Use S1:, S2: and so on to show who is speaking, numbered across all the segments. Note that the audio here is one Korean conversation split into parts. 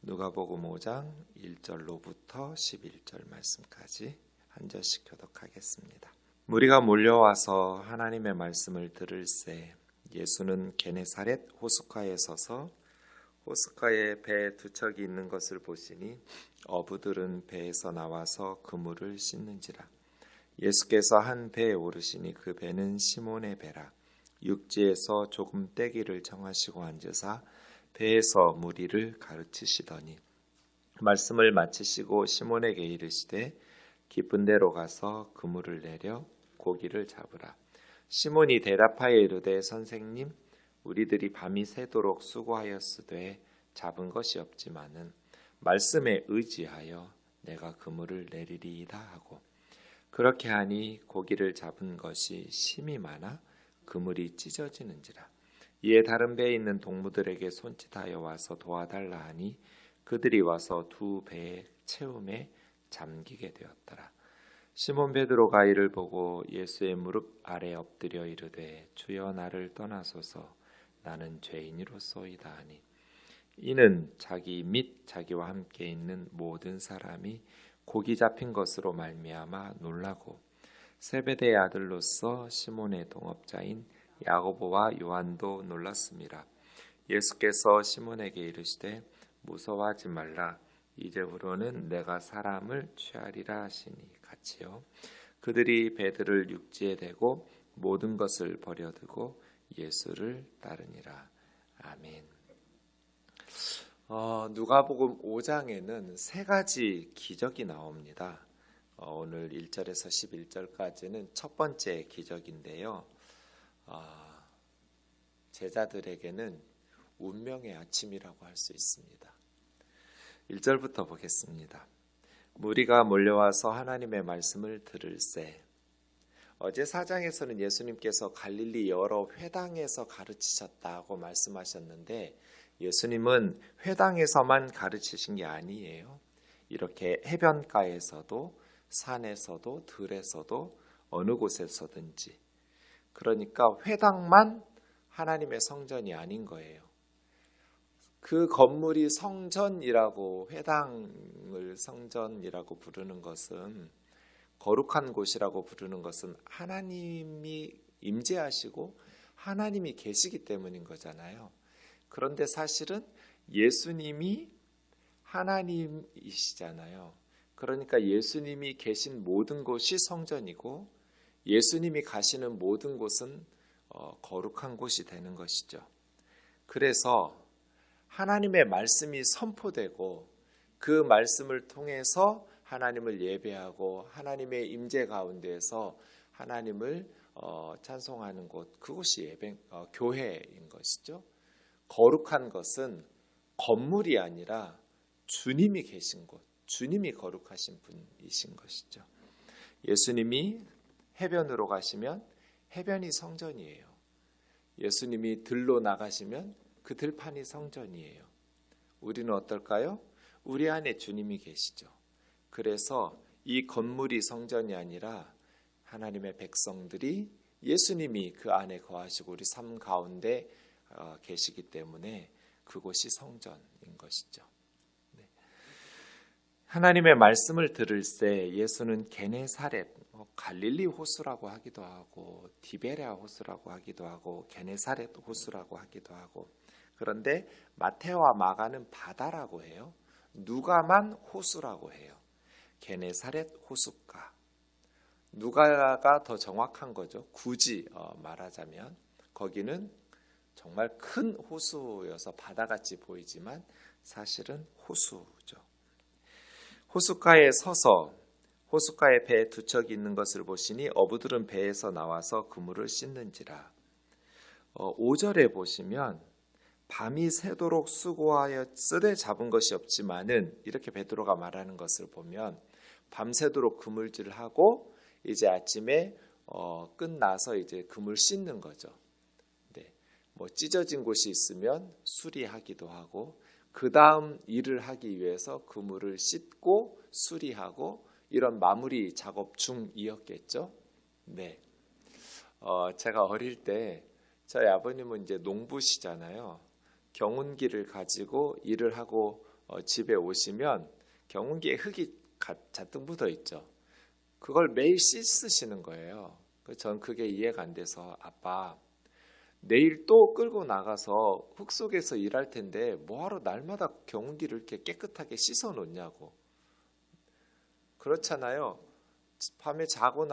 S1: 누가복음 5장 1절로부터 11절 말씀까지 한 절씩 교독하겠습니다. 무리가 몰려와서 하나님의 말씀을 들을새 예수는 게네사렛 호숫가에 서서 호숫가에 배 두 척이 있는 것을 보시니 어부들은 배에서 나와서 그물을 씻는지라. 예수께서 한 배에 오르시니 그 배는 시몬의 배라. 육지에서 조금 떼기를 정하시고 앉으사 배에서 무리를 가르치시더니 말씀을 마치시고 시몬에게 이르시되 깊은 데로 가서 그물을 내려 고기를 잡으라. 시몬이 대답하여 이르되 선생님, 우리들이 밤이 새도록 수고하였으되 잡은 것이 없지만은 말씀에 의지하여 내가 그물을 내리리이다 하고, 그렇게 하니 고기를 잡은 것이 심히 많아 그물이 찢어지는지라. 이에 다른 배에 있는 동무들에게 손짓하여 와서 도와달라 하니 그들이 와서 두 배의 채움에 잠기게 되었더라. 시몬 베드로가 이를 보고 예수의 무릎 아래 엎드려 이르되 주여 나를 떠나소서 나는 죄인이로소이다 하니, 이는 자기 및 자기와 함께 있는 모든 사람이 고기 잡힌 것으로 말미암아 놀라고 세베대의 아들로서 시몬의 동업자인 야고보와 요한도 놀랐습니다. 예수께서 시몬에게 이르시되 무서워하지 말라. 이제부로는 내가 사람을 취하리라 하시니 같이요. 그들이 배들을 육지에 대고 모든 것을 버려두고 예수를 따르니라. 아멘. 누가복음 5장에는 세 가지 기적이 나옵니다. 오늘 1절에서 11절까지는 첫 번째 기적인데요. 제자들에게는 운명의 아침이라고 할 수 있습니다. 1절부터 보겠습니다. 무리가 몰려와서 하나님의 말씀을 들을새. 어제 4장에서는 예수님께서 갈릴리 여러 회당에서 가르치셨다고 말씀하셨는데, 예수님은 회당에서만 가르치신 게 아니에요. 이렇게 해변가에서도 산에서도 들에서도 어느 곳에서든지, 그러니까 회당만 하나님의 성전이 아닌 거예요. 그 건물이 성전이라고, 회당을 성전이라고 부르는 것은, 거룩한 곳이라고 부르는 것은 하나님이 임재하시고 하나님이 계시기 때문인 거잖아요. 그런데 사실은 예수님이 하나님이시잖아요. 그러니까 예수님이 계신 모든 곳이 성전이고 예수님이 가시는 모든 곳은 거룩한 곳이 되는 것이죠. 그래서 하나님의 말씀이 선포되고 그 말씀을 통해서 하나님을 예배하고 하나님의 임재 가운데에서 하나님을 찬송하는 곳, 그곳이 교회인 것이죠. 거룩한 것은 건물이 아니라 주님이 계신 곳, 주님이 거룩하신 분이신 것이죠. 예수님이 해변으로 가시면 해변이 성전이에요. 예수님이 들로 나가시면 그 들판이 성전이에요. 우리는 어떨까요? 우리 안에 주님이 계시죠. 그래서 이 건물이 성전이 아니라 하나님의 백성들이, 예수님이 그 안에 거하시고 우리 삶 가운데 계시기 때문에 그곳이 성전인 것이죠. 네. 하나님의 말씀을 들을새 예수는 게네사렛, 갈릴리 호수라고 하기도 하고 디베랴 호수라고 하기도 하고 게네사렛 호수라고 하기도 하고, 그런데 마태와 마가는 바다라고 해요. 누가만 호수라고 해요. 게네사렛 호숫가. 누가가 더 정확한 거죠. 굳이 말하자면 거기는 정말 큰 호수여서 바다같이 보이지만 사실은 호수죠. 호숫가에 서서 호숫가에 배 두 척이 있는 것을 보시니 어부들은 배에서 나와서 그물을 씻는지라. 5절에 보시면 밤이 새도록 수고하여 쓰되 잡은 것이 없지만은, 이렇게 베드로가 말하는 것을 보면 밤새도록 그물질을 하고 이제 아침에 끝나서 이제 그물 씻는 거죠. 네. 찢어진 곳이 있으면 수리하기도 하고 그 다음 일을 하기 위해서 그물을 씻고 수리하고 이런 마무리 작업 중이었겠죠. 네. 제가 어릴 때 저희 아버님은 이제 농부시잖아요. 경운기를 가지고 일을 하고 집에 오시면 경운기에 흙이 잔뜩 묻어 있죠. 그걸 매일 씻으시는 거예요. 전 그게 이해가 안 돼서 아빠 내일 또 끌고 나가서 흙 속에서 일할 텐데 뭐하러 날마다 경운기를 이렇게 깨끗하게 씻어 놓냐고. 그렇잖아요. 밤에 자고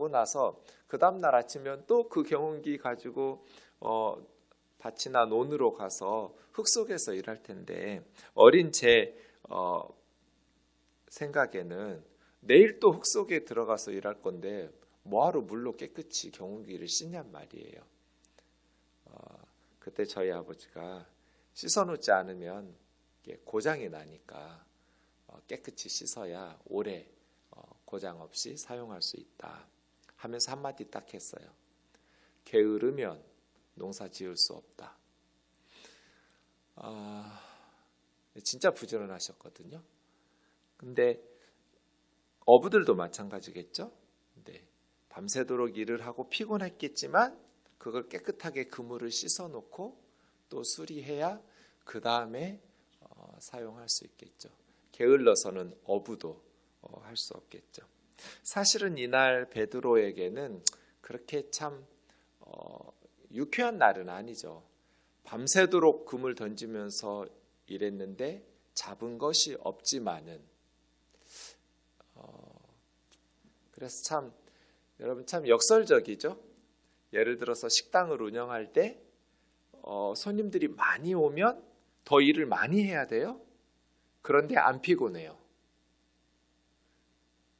S1: 나서 그 다음날 아침이면 또 그 경운기 가지고 밭이나 논으로 가서 흙 속에서 일할 텐데 어린 제 생각에는 내일 또 흙 속에 들어가서 일할 건데 뭐하러 물로 깨끗이 경운기를 씻냔 말이에요. 그때 저희 아버지가 씻어놓지 않으면 고장이 나니까 깨끗이 씻어야 오래 고장 없이 사용할 수 있다 하면서 한마디 딱 했어요. 게으르면 농사 지을 수 없다. 진짜 부지런하셨거든요. 근데 어부들도 마찬가지겠죠. 네. 밤새도록 일을 하고 피곤했겠지만 그걸 깨끗하게 그물을 씻어놓고 또 수리해야 그 다음에 사용할 수 있겠죠. 게을러서는 어부도 할 수 없겠죠. 사실은 이날 베드로에게는 그렇게 참 유쾌한 날은 아니죠. 밤새도록 그물 던지면서 일했는데 잡은 것이 없지만은 그래서 참 여러분 참 역설적이죠. 예를 들어서 식당을 운영할 때 손님들이 많이 오면 더 일을 많이 해야 돼요. 그런데 안 피곤해요.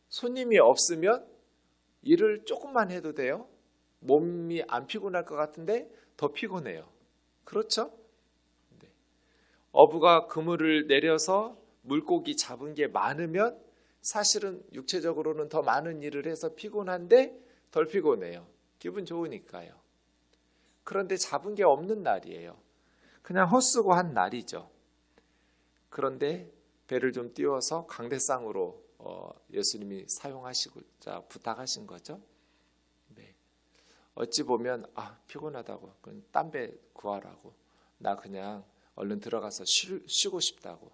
S1: 손님이 없으면 일을 조금만 해도 돼요. 몸이 안 피곤할 것 같은데 더 피곤해요. 그렇죠? 네. 어부가 그물을 내려서 물고기 잡은 게 많으면 사실은 육체적으로는 더 많은 일을 해서 피곤한데 덜 피곤해요. 기분 좋으니까요. 그런데 잡은 게 없는 날이에요. 그냥 헛수고 한 날이죠. 그런데 배를 좀 띄워서 강대상으로 예수님이 사용하시고자 부탁하신 거죠. 네. 어찌 보면 피곤하다고 그럼 딴 배 구하라고 나 그냥 얼른 들어가서 쉬고 싶다고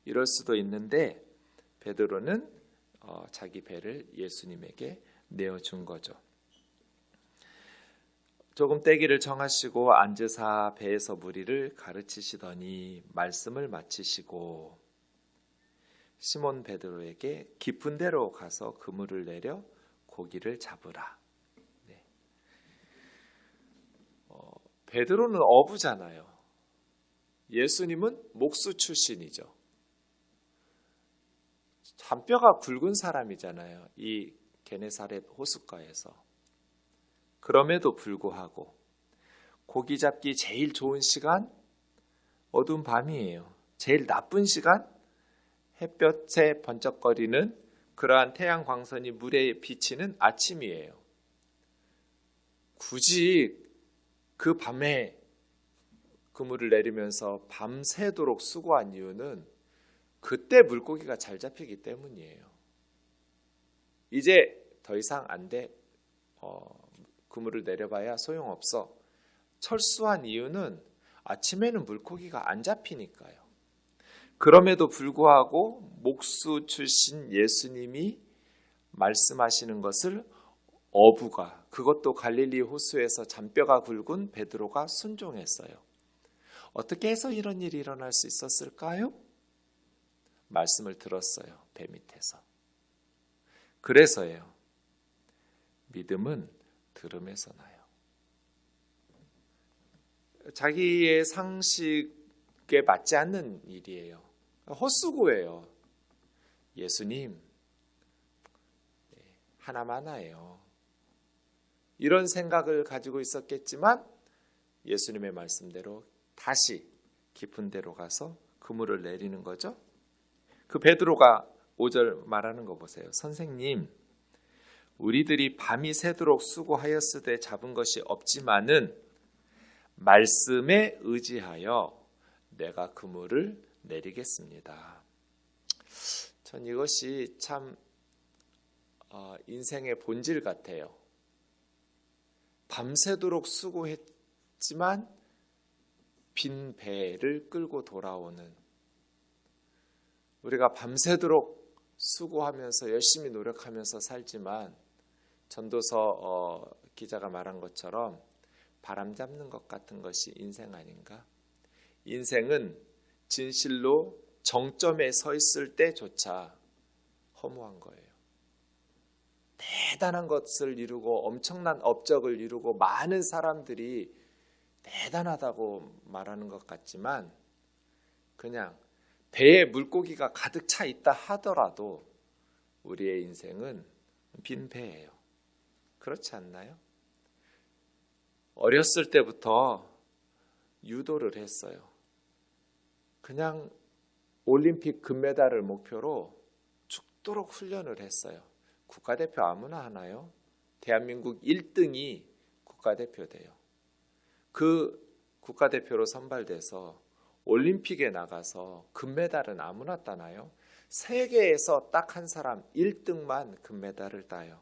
S1: 이럴 수도 있는데 베드로는 자기 배를 예수님에게 내어준 거죠. 조금 때기를 정하시고 앉으사 배에서 무리를 가르치시더니 말씀을 마치시고 시몬 베드로에게 깊은 데로 가서 그물을 내려 고기를 잡으라. 네. 베드로는 어부잖아요. 예수님은 목수 출신이죠. 잔뼈가 굵은 사람이잖아요. 이 게네사렛 호숫가에서. 그럼에도 불구하고 고기 잡기 제일 좋은 시간 어두운 밤이에요. 제일 나쁜 시간 햇볕에 번쩍거리는 그러한 태양 광선이 물에 비치는 아침이에요. 굳이 그 밤에 그물을 내리면서 밤새도록 수고한 이유는 그때 물고기가 잘 잡히기 때문이에요. 이제 더 이상 안 돼. 그물을 내려봐야 소용없어. 철수한 이유는 아침에는 물고기가 안 잡히니까요. 그럼에도 불구하고 목수 출신 예수님이 말씀하시는 것을 어부가 그것도 갈릴리 호수에서 잔뼈가 굵은 베드로가 순종했어요. 어떻게 해서 이런 일이 일어날 수 있었을까요? 말씀을 들었어요. 배 밑에서. 그래서예요. 믿음은 들음에서 나요. 자기의 상식에 맞지 않는 일이에요. 헛수고예요. 예수님 하나만 하예요. 이런 생각을 가지고 있었겠지만 예수님의 말씀대로 다시 깊은 데로 가서 그물을 내리는 거죠. 그 베드로가 5절 말하는 거 보세요. 선생님, 우리들이 밤이 새도록 수고하였으되 잡은 것이 없지만은 말씀에 의지하여 내가 그물을 내리겠습니다. 전 이것이 참 인생의 본질 같아요. 밤새도록 수고했지만 빈 배를 끌고 돌아오는 우리가 밤새도록 수고하면서 열심히 노력하면서 살지만 전도서 기자가 말한 것처럼 바람 잡는 것 같은 것이 인생 아닌가? 인생은 진실로 정점에 서 있을 때조차 허무한 거예요. 대단한 것을 이루고 엄청난 업적을 이루고 많은 사람들이 대단하다고 말하는 것 같지만 그냥 배에 물고기가 가득 차 있다 하더라도 우리의 인생은 빈 배예요. 그렇지 않나요? 어렸을 때부터 유도를 했어요. 그냥 올림픽 금메달을 목표로 죽도록 훈련을 했어요. 국가대표 아무나 하나요? 대한민국 1등이 국가대표 돼요. 그 국가대표로 선발돼서 올림픽에 나가서 금메달은 아무나 따나요? 세계에서 딱 한 사람 1등만 금메달을 따요.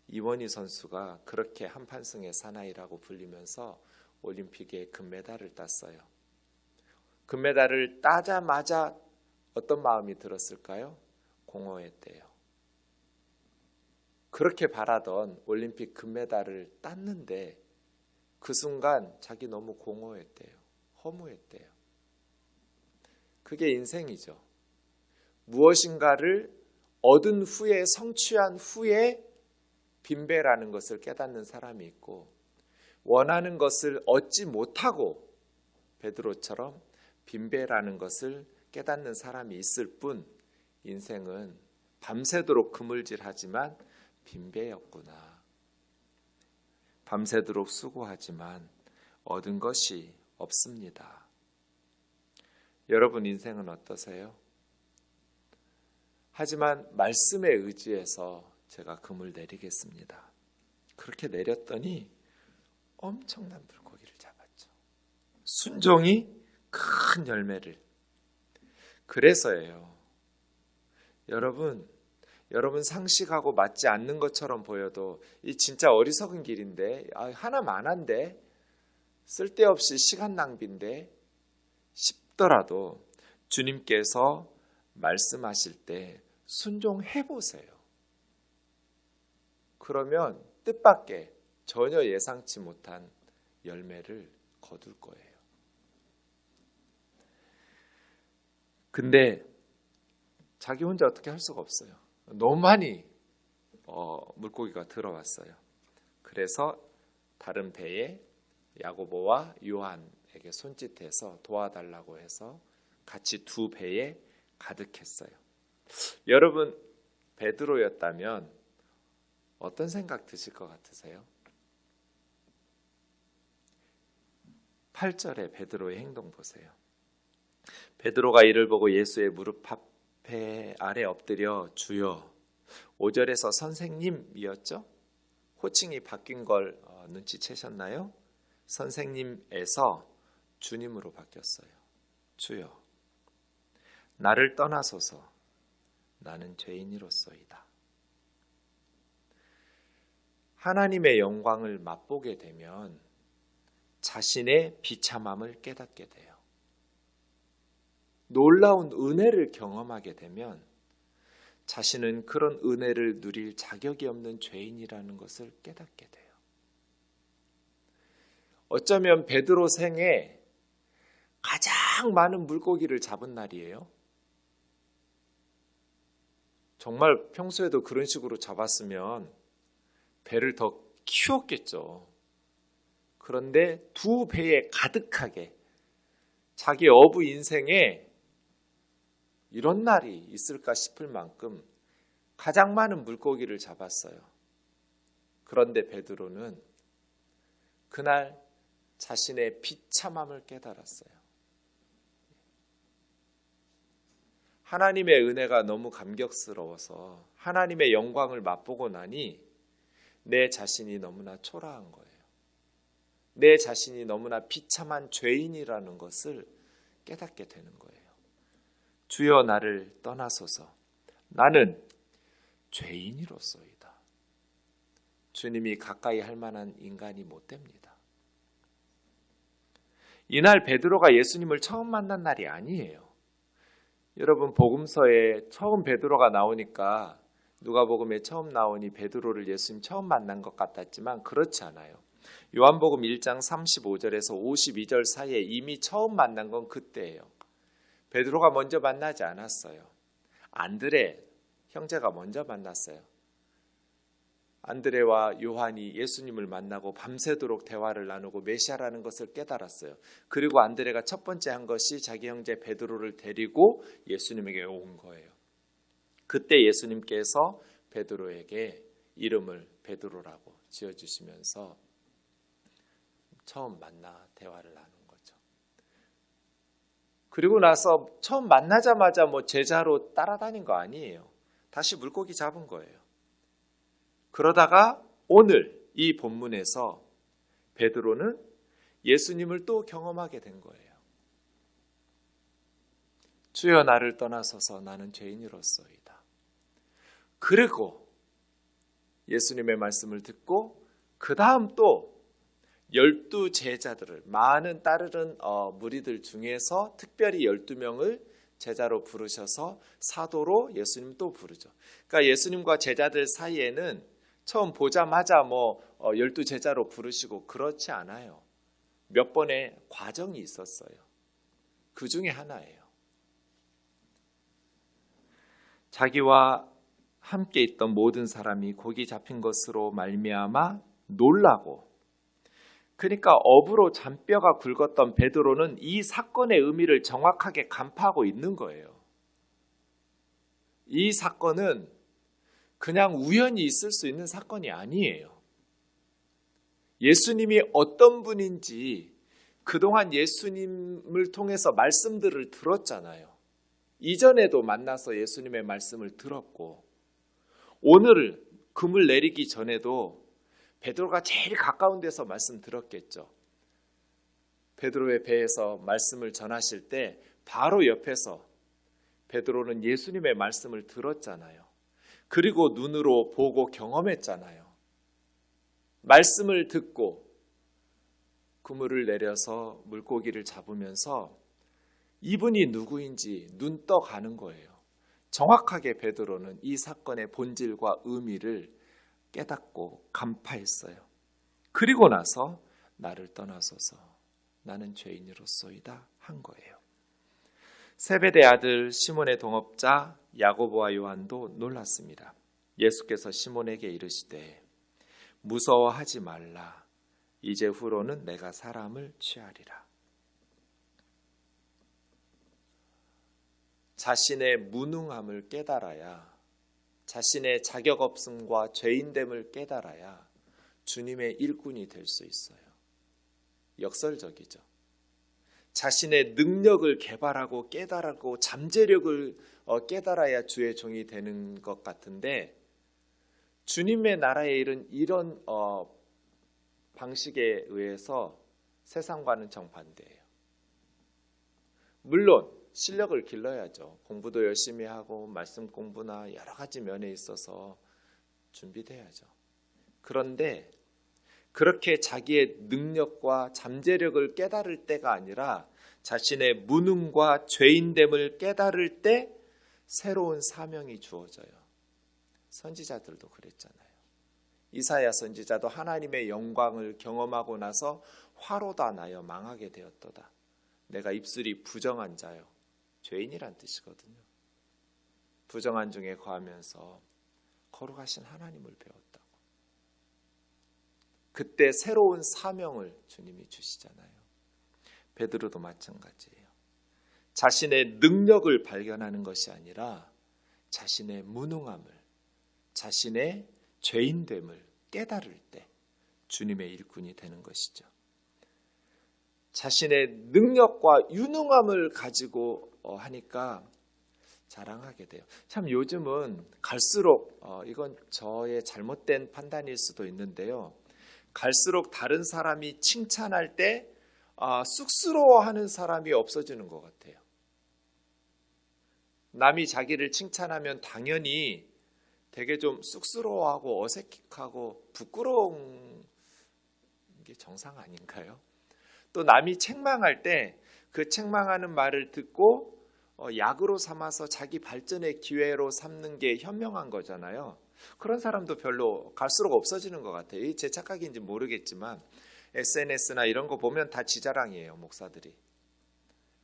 S1: 이원희 선수가 그렇게 한판승의 사나이라고 불리면서 올림픽에 금메달을 땄어요. 금메달을 따자마자 어떤 마음이 들었을까요? 공허했대요. 그렇게 바라던 올림픽 금메달을 땄는데 그 순간 자기 너무 공허했대요. 허무했대요. 그게 인생이죠. 무엇인가를 얻은 후에 성취한 후에 빈배라는 것을 깨닫는 사람이 있고 원하는 것을 얻지 못하고 베드로처럼 빈배라는 것을 깨닫는 사람이 있을 뿐 인생은 밤새도록 그물질하지만 빈배였구나. 밤새도록 수고하지만 얻은 것이 없습니다. 여러분 인생은 어떠세요? 하지만 말씀에 의지해서 제가 금을 내리겠습니다. 그렇게 내렸더니 엄청난 물고기를 잡았죠. 순종이 큰 열매를. 그래서예요. 여러분 상식하고 맞지 않는 것처럼 보여도 이 진짜 어리석은 길인데 하나만 한데 쓸데없이 시간 낭비인데 싶더라도 주님께서 말씀하실 때 순종해보세요. 그러면 뜻밖의 전혀 예상치 못한 열매를 거둘 거예요. 근데 자기 혼자 어떻게 할 수가 없어요. 너무 많이 물고기가 들어왔어요. 그래서 다른 배에 야고보와 요한에게 손짓해서 도와달라고 해서 같이 두 배에 가득했어요. 여러분 베드로였다면 어떤 생각 드실 것 같으세요? 8절에 베드로의 행동 보세요. 베드로가 이를 보고 예수의 무릎 아래 엎드려 주여. 5절에서 선생님이었죠? 호칭이 바뀐 걸 눈치채셨나요? 선생님에서 주님으로 바뀌었어요. 주여, 나를 떠나소서. 나는 죄인이로소이다. 하나님의 영광을 맛보게 되면 자신의 비참함을 깨닫게 돼요. 놀라운 은혜를 경험하게 되면 자신은 그런 은혜를 누릴 자격이 없는 죄인이라는 것을 깨닫게 돼요. 어쩌면 베드로 생에 가장 많은 물고기를 잡은 날이에요. 정말 평소에도 그런 식으로 잡았으면 배를 더 키웠겠죠. 그런데 두 배에 가득하게 자기 어부 인생에 이런 날이 있을까 싶을 만큼 가장 많은 물고기를 잡았어요. 그런데 베드로는 그날 자신의 비참함을 깨달았어요. 하나님의 은혜가 너무 감격스러워서 하나님의 영광을 맛보고 나니 내 자신이 너무나 초라한 거예요. 내 자신이 너무나 비참한 죄인이라는 것을 깨닫게 되는 거예요. 주여 나를 떠나소서. 나는 죄인이로소이다. 주님이 가까이 할 만한 인간이 못 됩니다. 이날 베드로가 예수님을 처음 만난 날이 아니에요. 여러분 복음서에 처음 베드로가 나오니까 누가복음에 처음 나오니 베드로를 예수님 처음 만난 것 같았지만 그렇지 않아요. 요한복음 1장 35절에서 52절 사이에 이미 처음 만난 건 그때예요. 베드로가 먼저 만나지 않았어요. 안드레 형제가 먼저 만났어요. 안드레와 요한이 예수님을 만나고 밤새도록 대화를 나누고 메시아라는 것을 깨달았어요. 그리고 안드레가 첫 번째 한 것이 자기 형제 베드로를 데리고 예수님에게 온 거예요. 그때 예수님께서 베드로에게 이름을 베드로라고 지어주시면서 처음 만나 대화를 나눈 거죠. 그리고 나서 처음 만나자마자 제자로 따라다닌 거 아니에요. 다시 물고기 잡은 거예요. 그러다가 오늘 이 본문에서 베드로는 예수님을 또 경험하게 된 거예요. 주여 나를 떠나소서 나는 죄인이로소이다. 그리고 예수님의 말씀을 듣고 그 다음 또 12제자들을 많은 따르는 무리들 중에서 특별히 12명을 제자로 부르셔서 사도로 예수님 또 부르죠. 그러니까 예수님과 제자들 사이에는 처음 보자마자 12제자로 부르시고 그렇지 않아요. 몇 번의 과정이 있었어요. 그 중에 하나예요. 자기와 함께 있던 모든 사람이 고기 잡힌 것으로 말미암아 놀라고, 그러니까 업으로 잔뼈가 굵었던 베드로는 이 사건의 의미를 정확하게 간파하고 있는 거예요. 이 사건은 그냥 우연히 있을 수 있는 사건이 아니에요. 예수님이 어떤 분인지 그동안 예수님을 통해서 말씀들을 들었잖아요. 이전에도 만나서 예수님의 말씀을 들었고, 오늘 금을 내리기 전에도 베드로가 제일 가까운 데서 말씀 들었겠죠. 베드로의 배에서 말씀을 전하실 때 바로 옆에서 베드로는 예수님의 말씀을 들었잖아요. 그리고 눈으로 보고 경험했잖아요. 말씀을 듣고 그물을 내려서 물고기를 잡으면서 이분이 누구인지 눈 떠가는 거예요. 정확하게 베드로는 이 사건의 본질과 의미를 깨닫고 간파했어요. 그리고 나서 나를 떠나소서 나는 죄인으로소이다 한 거예요. 세베대 아들 시몬의 동업자 야고보와 요한도 놀랐습니다. 예수께서 시몬에게 이르시되 무서워하지 말라. 이제 후로는 내가 사람을 취하리라. 자신의 무능함을 깨달아야, 자신의 자격 없음과 죄인됨을 깨달아야 주님의 일꾼이 될 수 있어요. 역설적이죠. 자신의 능력을 개발하고 깨달고 잠재력을 깨달아야 주의 종이 되는 것 같은데, 주님의 나라의 일은 이런 방식에 의해서 세상과는 정반대예요. 물론 실력을 길러야죠. 공부도 열심히 하고 말씀 공부나 여러 가지 면에 있어서 준비돼야죠. 그런데 그렇게 자기의 능력과 잠재력을 깨달을 때가 아니라 자신의 무능과 죄인됨을 깨달을 때 새로운 사명이 주어져요. 선지자들도 그랬잖아요. 이사야 선지자도 하나님의 영광을 경험하고 나서 화로다 나여 망하게 되었도다. 내가 입술이 부정한 자요. 죄인이란 뜻이거든요. 부정한 중에 거하면서 거룩하신 하나님을 배웠다고. 그때 새로운 사명을 주님이 주시잖아요. 베드로도 마찬가지예요. 자신의 능력을 발견하는 것이 아니라 자신의 무능함을, 자신의 죄인됨을 깨달을 때 주님의 일꾼이 되는 것이죠. 자신의 능력과 유능함을 가지고 하니까 자랑하게 돼요. 참 요즘은 갈수록 이건 저의 잘못된 판단일 수도 있는데요. 갈수록 다른 사람이 칭찬할 때 쑥스러워하는 사람이 없어지는 것 같아요. 남이 자기를 칭찬하면 당연히 되게 좀 쑥스러워하고 어색하고 부끄러운 게 정상 아닌가요? 또 남이 책망할 때 그 책망하는 말을 듣고 약으로 삼아서 자기 발전의 기회로 삼는 게 현명한 거잖아요. 그런 사람도 별로 갈수록 없어지는 것 같아요. 이게 제 착각인지 모르겠지만 SNS나 이런 거 보면 다 지자랑이에요. 목사들이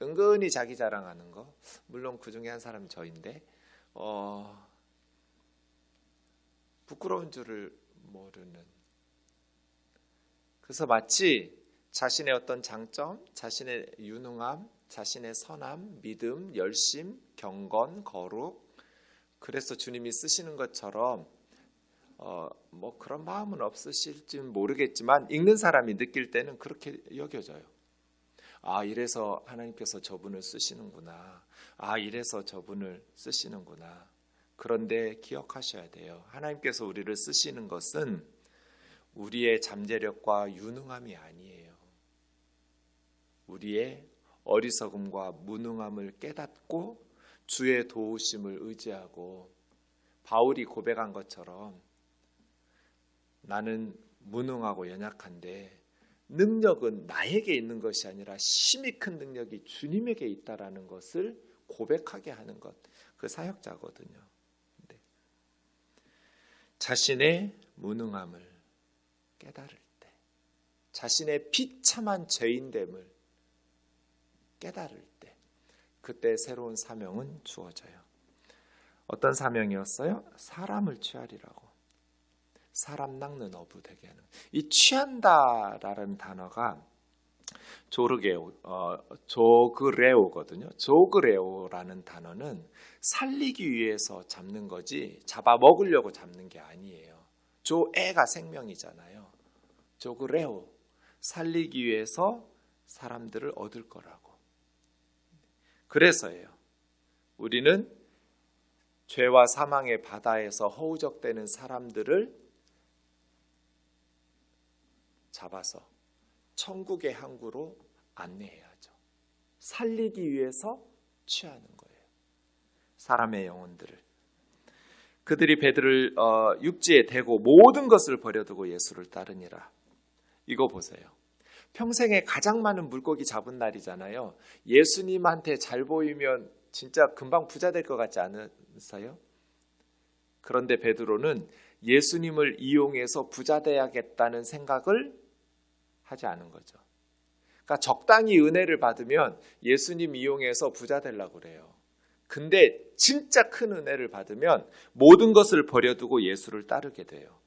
S1: 은근히 자기 자랑하는 거. 물론 그 중에 한 사람이 저인데 부끄러운 줄을 모르는. 그래서 마치 자신의 어떤 장점, 자신의 유능함, 자신의 선함, 믿음, 열심, 경건, 거룩, 그래서 주님이 쓰시는 것처럼 뭐 그런 마음은 없으실지는 모르겠지만 읽는 사람이 느낄 때는 그렇게 여겨져요. 아, 이래서 하나님께서 저분을 쓰시는구나. 아, 이래서 저분을 쓰시는구나. 그런데 기억하셔야 돼요. 하나님께서 우리를 쓰시는 것은 우리의 잠재력과 유능함이 아니에요. 우리의 어리석음과 무능함을 깨닫고 주의 도우심을 의지하고 바울이 고백한 것처럼 나는 무능하고 연약한데 능력은 나에게 있는 것이 아니라 심히 큰 능력이 주님에게 있다라는 것을 고백하게 하는 것, 그 사역자거든요. 네. 자신의 무능함을 깨달을 때, 자신의 비참한 죄인됨을 깨달을 때, 그때 새로운 사명은 주어져요. 어떤 사명이었어요? 사람을 취하리라고. 사람 낚는 어부 되게 하는. 이 취한다라는 단어가 조그레오거든요. 조그레오라는 단어는 살리기 위해서 잡는 거지 잡아 먹으려고 잡는 게 아니에요. 조애가 생명이잖아요. 조그레오, 살리기 위해서 사람들을 얻을 거라고. 그래서예요. 우리는 죄와 사망의 바다에서 허우적대는 사람들을 잡아서 천국의 항구로 안내해야죠. 살리기 위해서 취하는 거예요. 사람의 영혼들을. 그들이 배들을 육지에 대고 모든 것을 버려두고 예수를 따르니라. 이거 보세요. 평생에 가장 많은 물고기 잡은 날이잖아요. 예수님한테 잘 보이면 진짜 금방 부자 될 것 같지 않으세요? 그런데 베드로는 예수님을 이용해서 부자 돼야겠다는 생각을 하지 않은 거죠. 그러니까 적당히 은혜를 받으면 예수님 이용해서 부자 되려고 그래요. 근데 진짜 큰 은혜를 받으면 모든 것을 버려두고 예수를 따르게 돼요.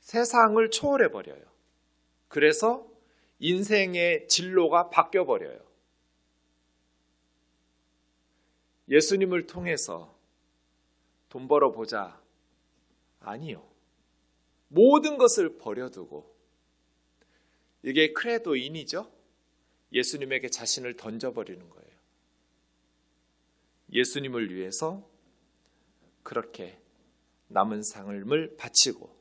S1: 세상을 초월해 버려요. 그래서 인생의 진로가 바뀌어 버려요. 예수님을 통해서 돈 벌어보자. 아니요. 모든 것을 버려두고, 이게 크레도인이죠. 예수님에게 자신을 던져버리는 거예요. 예수님을 위해서 그렇게 남은 삶을 바치고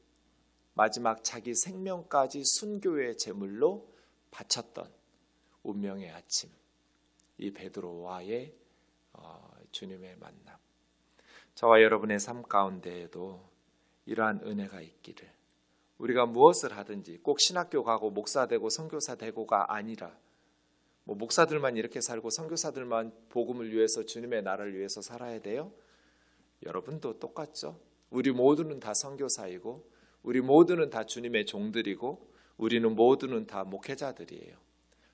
S1: 마지막 자기 생명까지 순교의 제물로 바쳤던 운명의 아침, 이 베드로와의 주님의 만남. 저와 여러분의 삶 가운데에도 이러한 은혜가 있기를, 우리가 무엇을 하든지 꼭 신학교 가고 목사 되고 선교사 되고가 아니라, 뭐 목사들만 이렇게 살고 선교사들만 복음을 위해서 주님의 나라를 위해서 살아야 돼요? 여러분도 똑같죠? 우리 모두는 다 선교사이고 우리 모두는 다 주님의 종들이고 우리는 모두는 다 목회자들이에요.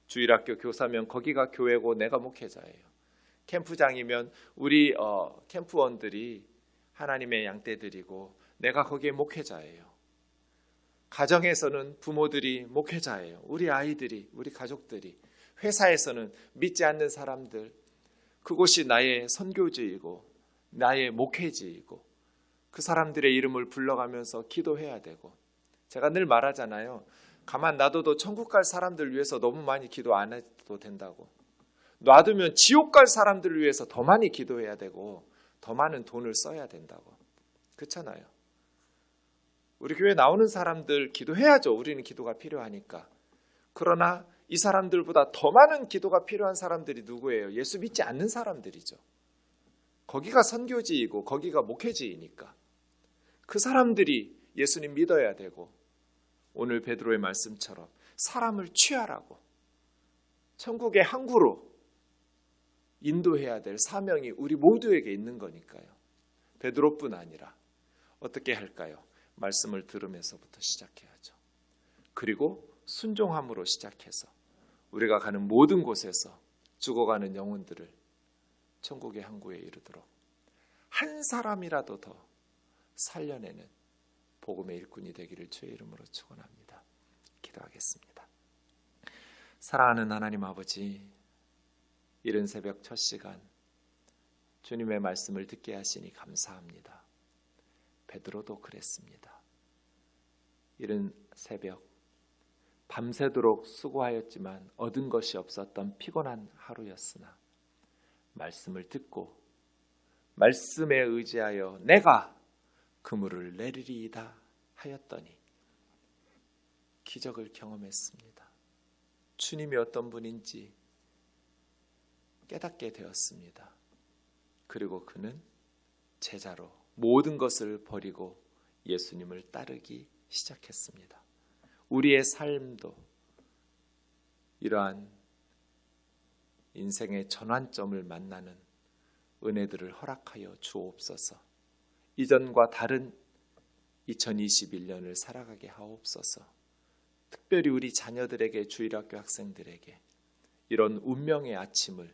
S1: 주일학교 교사면 거기가 교회고 내가 목회자예요. 캠프장이면 우리 캠프원들이 하나님의 양떼들이고 내가 거기에 목회자예요. 가정에서는 부모들이 목회자예요. 우리 아이들이, 우리 가족들이. 회사에서는 믿지 않는 사람들, 그곳이 나의 선교지이고 나의 목회지이고 그 사람들의 이름을 불러가면서 기도해야 되고, 제가 늘 말하잖아요. 가만 놔둬도 천국 갈 사람들 위해서 너무 많이 기도 안 해도 된다고. 놔두면 지옥 갈 사람들을 위해서 더 많이 기도해야 되고 더 많은 돈을 써야 된다고. 그렇잖아요. 우리 교회 나오는 사람들 기도해야죠. 우리는 기도가 필요하니까. 그러나 이 사람들보다 더 많은 기도가 필요한 사람들이 누구예요? 예수 믿지 않는 사람들이죠. 거기가 선교지이고 거기가 목회지이니까 그 사람들이 예수님 믿어야 되고, 오늘 베드로의 말씀처럼 사람을 취하라고, 천국의 항구로 인도해야 될 사명이 우리 모두에게 있는 거니까요. 베드로뿐 아니라 어떻게 할까요? 말씀을 들으면서부터 시작해야죠. 그리고 순종함으로 시작해서 우리가 가는 모든 곳에서 죽어가는 영혼들을 천국의 항구에 이르도록 한 사람이라도 더 살려내는 복음의 일꾼이 되기를 주의 이름으로 축원합니다. 기도하겠습니다. 사랑하는 하나님 아버지, 이른 새벽 첫 시간 주님의 말씀을 듣게 하시니 감사합니다. 베드로도 그랬습니다. 이른 새벽 밤새도록 수고하였지만 얻은 것이 없었던 피곤한 하루였으나 말씀을 듣고 말씀에 의지하여 내가 그물을 내리리이다 하였더니 기적을 경험했습니다. 주님이 어떤 분인지 깨닫게 되었습니다. 그리고 그는 제자로 모든 것을 버리고 예수님을 따르기 시작했습니다. 우리의 삶도 이러한 인생의 전환점을 만나는 은혜들을 허락하여 주옵소서. 이전과 다른 2021년을 살아가게 하옵소서. 특별히 우리 자녀들에게, 주일학교 학생들에게 이런 운명의 아침을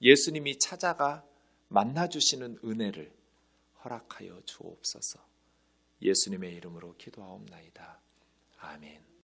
S1: 예수님이 찾아가 만나주시는 은혜를 허락하여 주옵소서. 예수님의 이름으로 기도하옵나이다. 아멘.